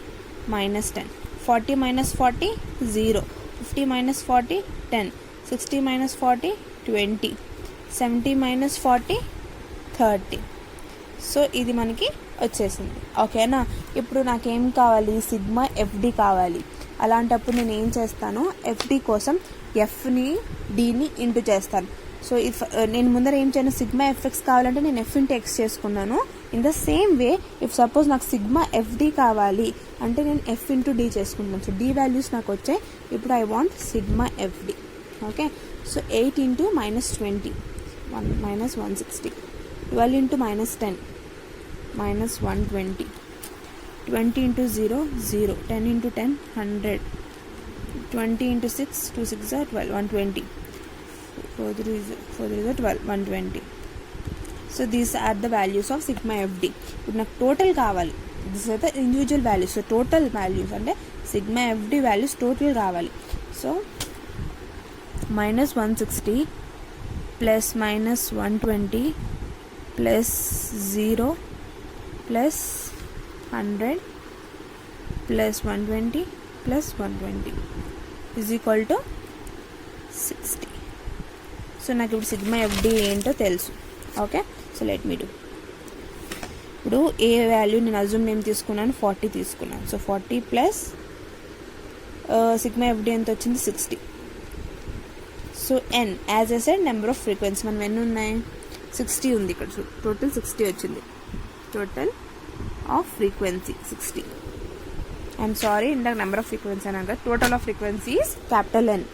minus 10. 40 minus 40 0. 50 minus 40 10. 60 minus 40 20. 70 minus 40 30. So ఇది మనకి వచ్చేసింది. ఓకేనా, ఇప్పుడు నాకేం కావాలి? సిగ్మా ఎఫ్డి కావాలి. అలాంటప్పుడు నేను ఏం చేస్తాను, ఎఫ్డి కోసం ఎఫ్ని డిని ఇంటూ చేస్తాను. సో ఇఫ్ నేను ముందర ఏం చేయను, సిగ్మా ఎఫ్ఎక్స్ కావాలంటే నేను ఎఫ్ ఇంటూ ఎక్స్ చేసుకున్నాను. In the same way if suppose నాకు సిగ్మా ఎఫ్డి కావాలి అంటే నేను ఎఫ్ ఇంటూ డి చేసుకుంటాను. సో డి వాల్యూస్ నాకు వచ్చాయి. ఇప్పుడు I want sigma FD. Okay, so 8 into minus 20 minus 160. 12 into minus 10 minus 120. 20 into 0 0. 10 into 10 100. 20 into 6 2 6 are 12. 120. 4 3 is 12. 120. So these are the values of sigma fd. ఇప్పుడు నాకు total కావాలి. This are the individual values. So total values అంటే sigma f d values total కావాలి. So minus 160 plus minus 120 plus 0 plus 100 plus 120 plus 120 is equal to 60. So నాకు ఇప్పుడు sigma f d ఏంటో తెలుసు. Okay, so let me do. ఇప్పుడు a value నేను assume నేను తీసుకున్నాను, 40 తీసుకున్నాను. సో 40 ప్లస్ సిగ్మా ఎఫ్డి ఎంత వచ్చింది, 60. So N as a said number of frequency. మనం ఎన్ని ఉన్నాయి, 60 ఉంది ఇక్కడ. సో టోటల్ 60 వచ్చింది. Total of frequency 60. I'm sorry, ఇందాక నెంబర్ ఆఫ్ ఫ్రీక్వెన్సీ అన్నాను కదా. Total of frequency is capital n.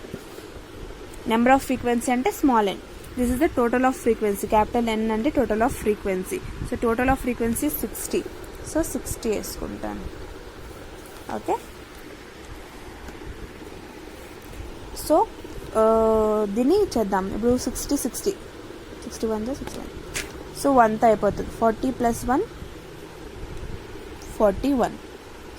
Number of frequency అంటే small n. This is the total of frequency. Capital ఎన్ అంటే total of frequency. So total of frequency 60. So 60 వేసుకుంటాను. Okay, so దీన్ని చేద్దాం. ఇప్పుడు 60 60 61 61. So 1తో అయిపోతుంది. 40 plus 1 41.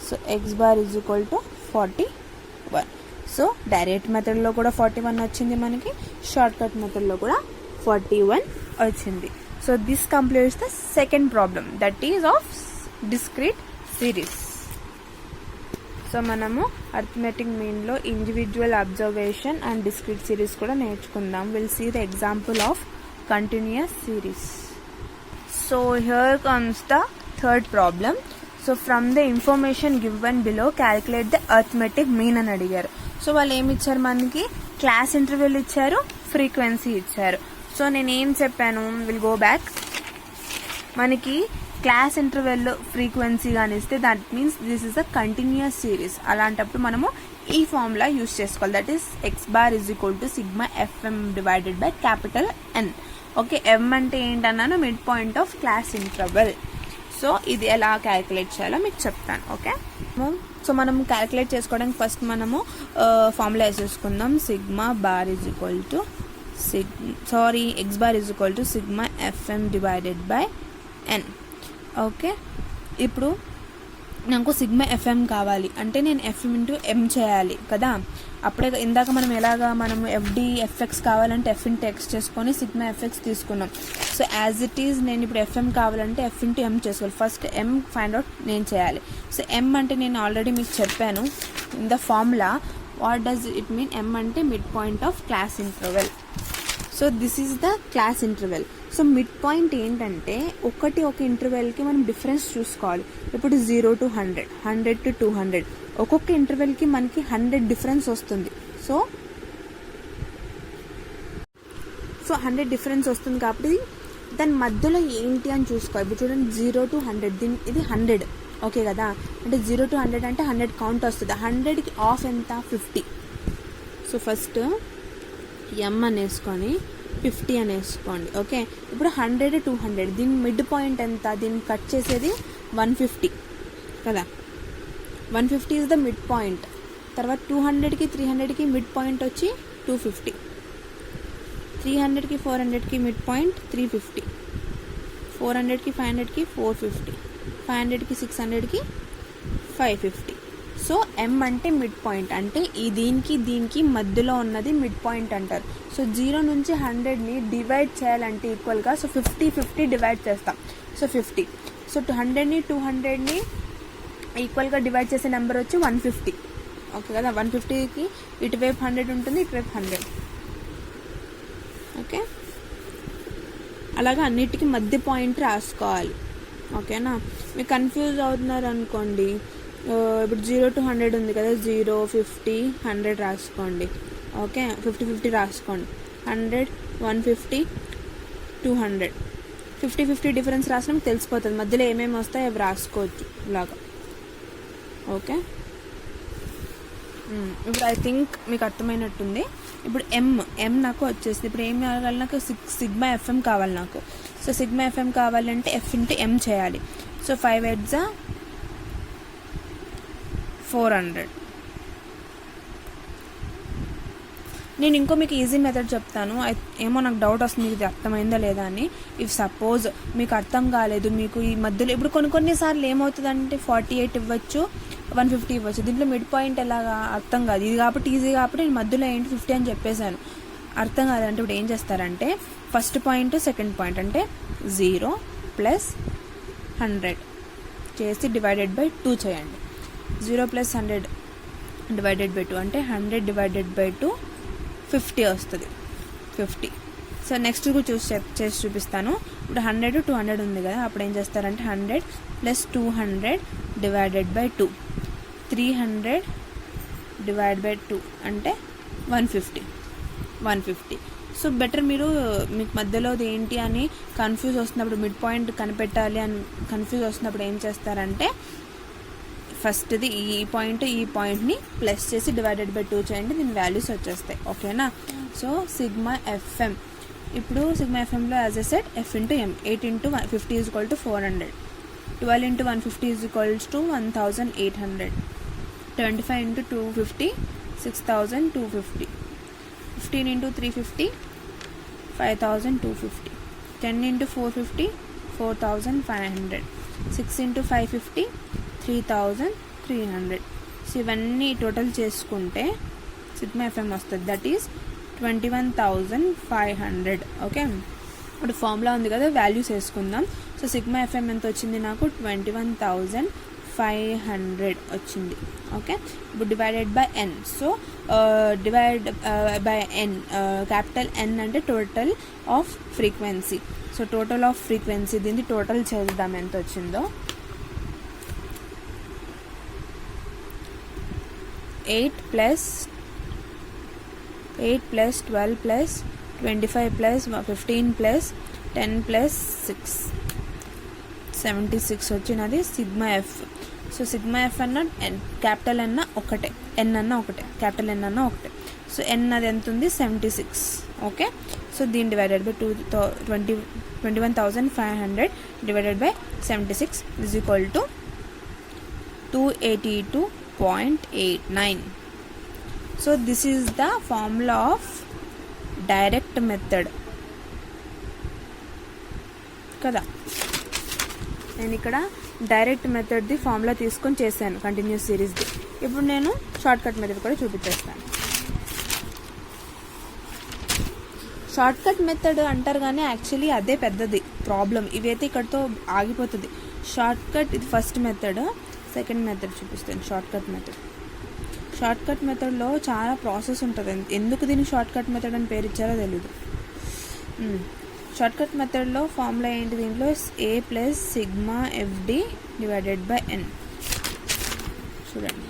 So X bar is equal to 41. So direct మెథడ్లో కూడా 41 వచ్చింది మనకి, షార్ట్ కట్ మెథడ్లో కూడా 41 వచ్చింది. So this completes the second problem, that is of discrete series. So మనము అర్థమెటిక్ మీన్లో individual observation and discrete series కూడా నేర్చుకుందాం. Will see the example of continuous series. So here comes the third problem. So from the information given below calculate the arithmetic mean అని అడిగారు. So వాళ్ళు ఏమి ఇచ్చారు, మనకి క్లాస్ ఇంటర్వెల్ ఇచ్చారు, frequency ఇచ్చారు. సో నేను ఏం చెప్పాను, విల్ గో బ్యాక్. మనకి క్లాస్ ఇంటర్వెల్ ఫ్రీక్వెన్సీ కానీ ఇస్తే that means this is a continuous series. అలాంటప్పుడు మనము ఈ ఫార్ములా యూస్ చేసుకోవాలి. That is x bar is equal to sigma f m divided by capital N. Okay, m అంటే ఏంటన్నాను, mid point of class interval. So ఇది ఎలా క్యాలిక్యులేట్ చేయాలో మీకు చెప్తాను. ఓకే, సో మనం క్యాలిక్యులేట్ చేసుకోవడానికి ఫస్ట్ మనము ఫార్ములా వేసేసుకుందాం. Sigma bar is equal to x bar is equal to sigma f m divided by n. Okay, ఇప్పుడు నాకు సిగ్మా ఎఫ్ఎం కావాలి అంటే నేను ఎఫ్ఎం ఇంటూ ఎం చేయాలి కదా. అప్పుడే ఇందాక మనం ఎఫ్డి ఎఫ్ఎక్స్ కావాలంటే ఎఫ్ ఇంటూ ఎక్స్ చేసుకొని సిగ్మా ఎఫ్ఎక్స్ తీసుకున్నాం. సో యాజ్ ఇట్ ఈజ్ నేను ఇప్పుడు ఎఫ్ఎం కావాలంటే ఎఫ్ ఇంటూ ఎం చేసుకోవాలి. ఫస్ట్ ఎం ఫైండ్ అవుట్ నేను చేయాలి. సో ఎం అంటే నేను ఆల్రెడీ మీకు చెప్పాను in the formula. What does it mean? M అంటే mid point of class interval. So this is the class interval. So mid point ఏంటంటే ఒక ఇంటర్వెల్కి మనం డిఫరెన్స్ చూసుకోవాలి. ఇప్పుడు 0 to 100, 100 to 200, ఒక్కొక్క ఇంటర్వెల్కి మనకి 100 డిఫరెన్స్ వస్తుంది. సో 100 డిఫరెన్స్ వస్తుంది కాబట్టి దాని మధ్యలో ఏంటి అని చూసుకోవాలి. ఇప్పుడు చూడండి 0 to 100, ఇది 100. ఓకే కదా, అంటే 0 to 100 అంటే 100 కౌంట్ వస్తుంది. 100కి ఆఫ్ ఎంత? 50. సో ఫస్ట్ ఎం అనేసుకొని 50 అనేసుకోండి. ఓకే, ఇప్పుడు 100, 200, దీని మిడ్ పాయింట్ ఎంత? దీన్ని కట్ చేసేది 150 కదా. 150 ఈజ్ ద మిడ్ పాయింట్. తర్వాత 200కి 300కి మిడ్ పాయింట్ వచ్చి 250. 300కి 400కి మిడ్ పాయింట్ 350. 400కి 500కి 450. 500కి 600కి 550. సో ఎం అంటే మిడ్ పాయింట్, అంటే ఈ దీనికి మధ్యలో ఉన్నది మిడ్ పాయింట్ అంటారు. సో 0 నుంచి 100ని డివైడ్ చేయాలంటే ఈక్వల్గా సో 50 డివైడ్ చేస్తాం. సో 50. సో 100ని 200ని ఈక్వల్గా డివైడ్ చేసే నెంబర్ వచ్చి 150. ఓకే కదా, 150కి ఇటువైపు 100 ఉంటుంది, ఇటువైపు 100. ఓకే, అలాగా అన్నిటికీ మధ్య పాయింట్ రాసుకోవాలి. ఓకేనా, మీరు కన్ఫ్యూజ్ అవుతున్నారు అనుకోండి. ఇప్పుడు 0 to 100 ఉంది కదా, 0, 50, 100 రాసుకోండి. ఓకే, 50 రాసుకోండి. 100, 150, 200. 50 డిఫరెన్స్ రాసినా తెలిసిపోతుంది. మధ్యలో ఏమేమి వస్తాయో అవి రాసుకోవచ్చు ఇలాగా. ఓకే, ఇప్పుడు ఐ థింక్ మీకు అర్థమైనట్టుంది. ఇప్పుడు ఎం నాకు వచ్చేసింది. ఇప్పుడు ఏం కావాలి నాకు? సిగ్మా ఎఫ్ఎం కావాలి నాకు. సో సిగ్మా ఎఫ్ఎం కావాలంటే ఎఫ్ ఇంటూ ఎం చేయాలి. సో 5 8 400. నేను ఇంకో మీకు ఈజీ మెథడ్ చెప్తాను. ఏమో నాకు డౌట్ వస్తుంది ఇది అర్థమైందా లేదా అని. ఇఫ్ సపోజ్ మీకు అర్థం కాలేదు, మీకు ఈ మధ్యలో ఇప్పుడు కొన్నిసార్లు ఏమవుతుందంటే 48 ఇవ్వచ్చు, 150 ఇవ్వచ్చు. దీంట్లో మిడ్ పాయింట్ ఎలాగా అర్థం కాదు. ఇది కాబట్టి ఈజీ కాబట్టి నేను మధ్యలో ఏంటి 50 అని చెప్పేశాను. అర్థం కాదంటే ఇప్పుడు ఏం చేస్తారంటే ఫస్ట్ పాయింట్ సెకండ్ పాయింట్ అంటే 0 + 100 చేసి డివైడెడ్ బై 2 చేయండి. 0 + 100 డివైడెడ్ బై 2 అంటే 100 డివైడెడ్ బై 2 50 వస్తుంది. 50. సో నెక్స్ట్ కూడా చేసి చూపిస్తాను. ఇప్పుడు 100 200 ఉంది కదా, అప్పుడు ఏం చేస్తారంటే 100 + 200 డివైడెడ్ బై 2, 300 డివైడ్ బై 2 అంటే 150. సో బెటర్ మీకు మధ్యలో ఏంటి అని కన్ఫ్యూజ్ వస్తున్నప్పుడు, మిడ్ పాయింట్ కనిపెట్టాలి అని కన్ఫ్యూజ్ వస్తున్నప్పుడు ఏం చేస్తారంటే ఫస్ట్ది ఈ పాయింట్ని ప్లస్ చేసి డివైడెడ్ బై 2 చేయండి. దీని వాల్యూస్ వచ్చేస్తాయి. ఓకేనా, సో సిగ్మా ఎఫ్ఎం. ఇప్పుడు సిగ్మా ఎఫ్ఎంలో as a set f into m. 8 × 50 = 400. 12 × 150 = 1800. 25 × 250 6250. 15 × 350 5250. 10 × 450 4500. 6 × 550 3300. So ఇవన్నీ టోటల్ చేసుకుంటే సిగ్మా ఎఫ్ఎం వస్తుంది. That is 21,500. ఓకే, ఇప్పుడు ఫార్ములా ఉంది కదా, వాల్యూస్ వేసుకుందాం. సో సిగ్మా ఎఫ్ఎం ఎంత వచ్చింది నాకు? 21,500. 500 వచ్చింది. ఓకే, ఇప్పుడు divided by n. So divide by n, capital N అంటే total of frequency. So total of frequency, దీన్ని టోటల్ చేద్దాం ఎంత వచ్చిందో. 8 plus 12 plus 25 plus 15 plus 10 plus 6, 76 వచ్చినది sigma F. So sigma F అన్న క్యాపిటల్ అన్న ఒకటే, ఎన్ అన్న ఒకటే, క్యాపిటల్ ఎన్ అన్న ఒకటే. సో ఎన్ అది ఎంత ఉంది, 76. ఓకే, సో దీని divided by 21,500 divided by 76 is equal to 282.89. So this is the formula of direct method కదా. నేను ఇక్కడ డైరెక్ట్ మెథడ్ది ఫార్ములా తీసుకొని చేశాను కంటిన్యూస్ సిరీస్ది. ఇప్పుడు నేను షార్ట్ కట్ మెథడ్ కూడా చూపించేస్తాను. షార్ట్ కట్ మెథడ్ అంటారు కానీ యాక్చువల్లీ అదే పెద్దది ప్రాబ్లం. ఇవైతే ఇక్కడతో ఆగిపోతుంది. షార్ట్ కట్ ఇది ఫస్ట్ మెథడ్. సెకండ్ మెథడ్ చూపిస్తాను, short cut method. Short cut మెథడ్లో చాలా ప్రాసెస్ ఉంటుంది. ఎందుకు దీన్ని షార్ట్ కట్ మెథడ్ అని పేరు ఇచ్చారో తెలీదు. షార్ట్ కట్ మెథడ్లో ఫార్ములా ఏంటి, దీంట్లో a plus sigma f d divided by n. చూడండి,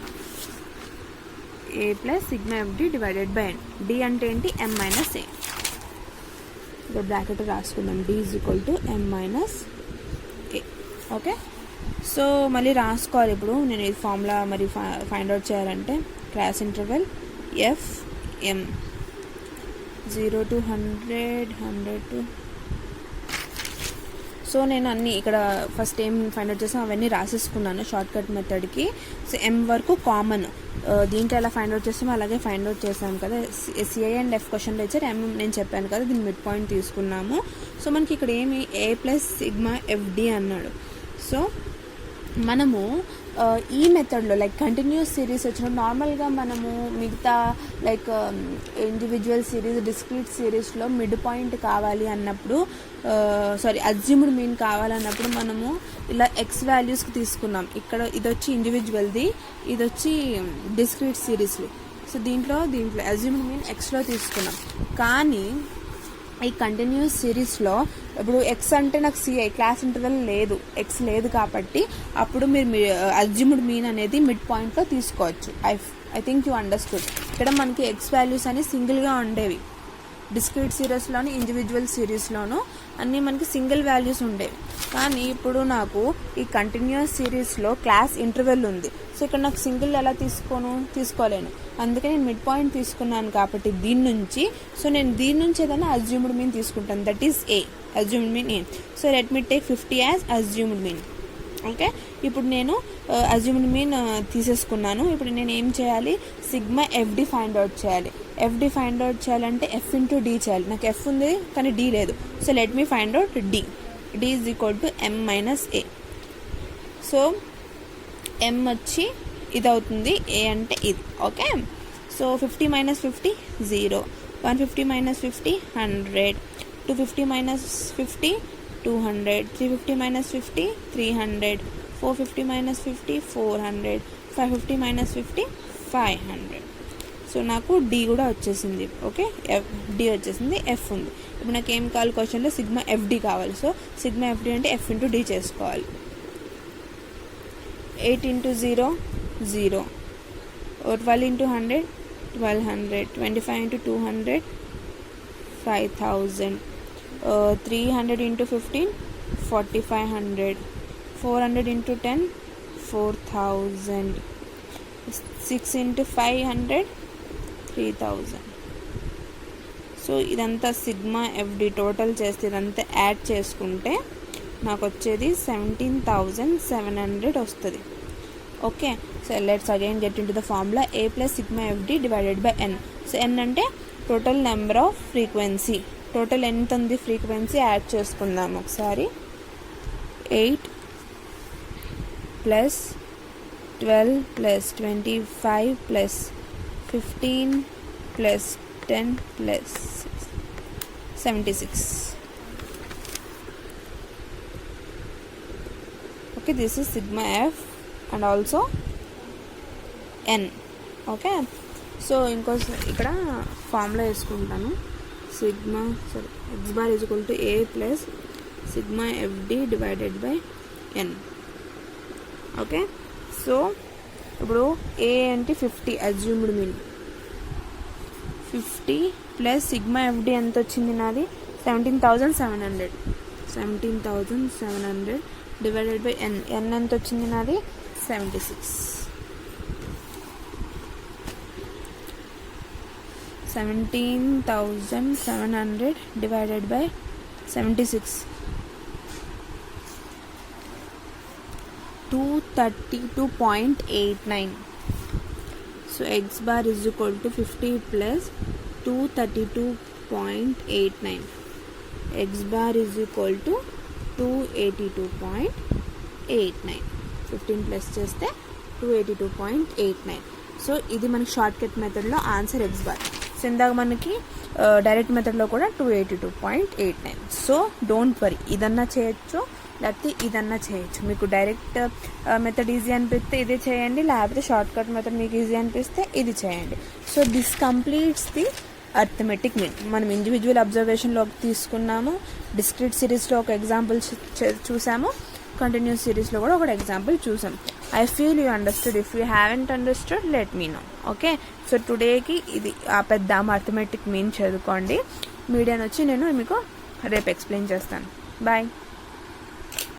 a plus sigma f d divided by n. d అంటే ఏంటి, m మైనస్ a. ఇక్కడ బ్రాకెట్ రాసుకుందాం, d is equal to m minus a. Okay, so మళ్ళీ రాసుకోవాలి. ఇప్పుడు నేను ఈ ఫార్ములా మరి ఫైండ్ అవుట్ చేయాలంటే class interval f m 0 to 100, 100 to. So నేను అన్నీ ఇక్కడ ఫస్ట్ ఏం ఫైండ్ అవుట్ చేసాం అవన్నీ రాసేసుకున్నాను షార్ట్ కట్ మెథడ్కి. సో ఎం వరకు కామన్, దీంట్లో ఎలా ఫైండ్ అవుట్ చేస్తామో అలాగే ఫైండ్ అవుట్ చేసాం కదా. సిఐ అండ్ ఎఫ్ క్వశ్చన్లో ఇచ్చారు, ఎం నేను చెప్పాను కదా, దీన్ని మిడ్ పాయింట్ తీసుకున్నాము. సో మనకి ఇక్కడ ఏమి a ప్లస్ సిగ్మా ఎఫ్డి అన్నాడు. సో మనము ఈ మెథడ్లో లైక్ కంటిన్యూస్ సిరీస్ వచ్చినప్పుడు నార్మల్గా మనము మిగతా లైక్ ఇండివిజువల్ సిరీస్, డిస్క్రీట్ సిరీస్లో మిడ్ పాయింట్ కావాలి అన్నప్పుడు, అజ్యూమ్డ్ మీన్ కావాలన్నప్పుడు మనము ఇలా ఎక్స్ వాల్యూస్కి తీసుకున్నాం. ఇక్కడ ఇది వచ్చి ఇండివిజువల్ది, ఇది వచ్చి డిస్క్రీట్ సిరీస్లో. సో దీంట్లో అజ్యూమ్డ్ మీన్ ఎక్స్లో తీసుకున్నాం. కానీ ఈ కంటిన్యూస్ సిరీస్లో ఇప్పుడు ఎక్స్ అంటే నాకు సిఐ క్లాస్ ఇంటర్వెల్ లేదు, ఎక్స్ లేదు కాబట్టి అప్పుడు మీరు అజ్యూమ్డ్ మీన్ అనేది మిడ్ పాయింట్లో తీసుకోవచ్చు. I think you understood. ఇక్కడ మనకి ఎక్స్ వాల్యూస్ అని సింగిల్గా ఉండేవి. డిస్క్రీట్ సిరీస్లోను ఇండివిజువల్ సిరీస్లోను అన్నీ మనకి సింగిల్ వాల్యూస్ ఉండేవి. కానీ ఇప్పుడు నాకు ఈ కంటిన్యూస్ సిరీస్లో క్లాస్ ఇంటర్వెల్ ఉంది. సో ఇక్కడ నాకు సింగిల్ ఎలా తీసుకోలేను. అందుకే నేను మిడ్ పాయింట్ తీసుకున్నాను కాబట్టి దీని నుంచి. సో నేను దీని నుంచి ఏదైనా అజ్యూమ్డ్ మీన్ తీసుకుంటాను, that is a, assumed mean a. So let me take 50 as assumed mean. Okay, ఇప్పుడు నేను అజ్యూమ్డ్ మీన్ తీసేసుకున్నాను. ఇప్పుడు నేను ఏం చేయాలి, సిగ్మా ఎఫ్డి ఫైండ్ అవుట్ చేయాలి. ఎఫ్డి ఫైండ్ అవుట్ చేయాలంటే ఎఫ్ ఇంటూ డి చేయాలి. నాకు ఎఫ్ ఉంది కానీ డి లేదు. So let me find out d. D is equal to m minus a. So m వచ్చి ఇది అవుతుంది, ఏ అంటే ఇది. Okay, so 50 minus 50 0, 150 minus 50 100, 250 minus 50 200, 350 minus 50 300, 450 minus 50 400, 550 minus 50 500. So నాకు డి కూడా వచ్చేసింది. ఓకే, డి వచ్చేసింది, ఎఫ్ ఉంది. ఇప్పుడు నాకు ఏం కావాలి, క్వశ్చన్లో సిగ్మా ఎఫ్డి కావాలి. సో సిగ్మా ఎఫ్డి అంటే ఎఫ్ ఇంటూ డి చేసుకోవాలి. 8 into 0 0, 12 into 100 1200, 25 into 200 5000, 300 into 15 4500, 400 into 10 4000, 6 into 500 3000. So ఇదంతా సిగ్మా ఎఫ్డి టోటల్ చేస్తే ఇదంతా యాడ్ చేసుకుంటే నాకు వచ్చేది 17,700 వస్తుంది. Okay, so let's again get in to the formula a plus sigma f d divided by n. So n అంటే total number of frequency. Total ఎంత ఉంది ఫ్రీక్వెన్సీ యాడ్ చేసుకుందాం ఒకసారి. 8 plus 12 plus 25 plus 15 plus 10 plus 76. Okay, this is sigma f and also n. Okay, so ఇంకో ఇక్కడ formula వేసుకుంటాను. Sigma x bar is equal to a plus sigma f d divided by n. Okay, so ఇప్పుడు a అంటే 50 assumed mean. 50 plus sigma f d ఎంత వచ్చింది నాది 17,700. 17,700 divided by ఎన్. ఎన్ ఎంత వచ్చింది నాది 76. 17,700 divided by 76, 232.89. So x bar is equal to 50 plus 232.89. X bar is equal to 282.89. 15 plus చేస్తే 282.89. So ఇది మనకి షార్ట్ కట్ మెథడ్లో ఆన్సర్ ఎక్స్ బార్. సో ఇందాక మనకి డైరెక్ట్ మెథడ్లో కూడా 282.89. సో డోంట్ వరీ, ఇదన్నా చేయొచ్చు లేకపోతే ఇదన్నా చేయొచ్చు. మీకు డైరెక్ట్ మెథడ్ ఈజీ అనిపిస్తే ఇది చేయండి, లేకపోతే షార్ట్ కట్ మెథడ్ మీకు ఈజీ అనిపిస్తే ఇది చేయండి. So this completes the arithmetic mean. మనం ఇండివిజువల్ అబ్జర్వేషన్లోకి తీసుకున్నాము, డిస్క్రీట్ సిరీస్లో ఒక ఎగ్జాంపుల్ చూసాము, కంటిన్యూస్ సిరీస్లో కూడా ఒక ఎగ్జాంపుల్ చూసాం. I feel you understood. If you haven't understood let me know. Okay, so టుడేకి ఇది ఆపేద్దాం. అర్థమెటిక్ మీన్ చదువుకోండి. మీడియాని వచ్చి నేను మీకు రేపు ఎక్స్ప్లెయిన్ చేస్తాను. బాయ్.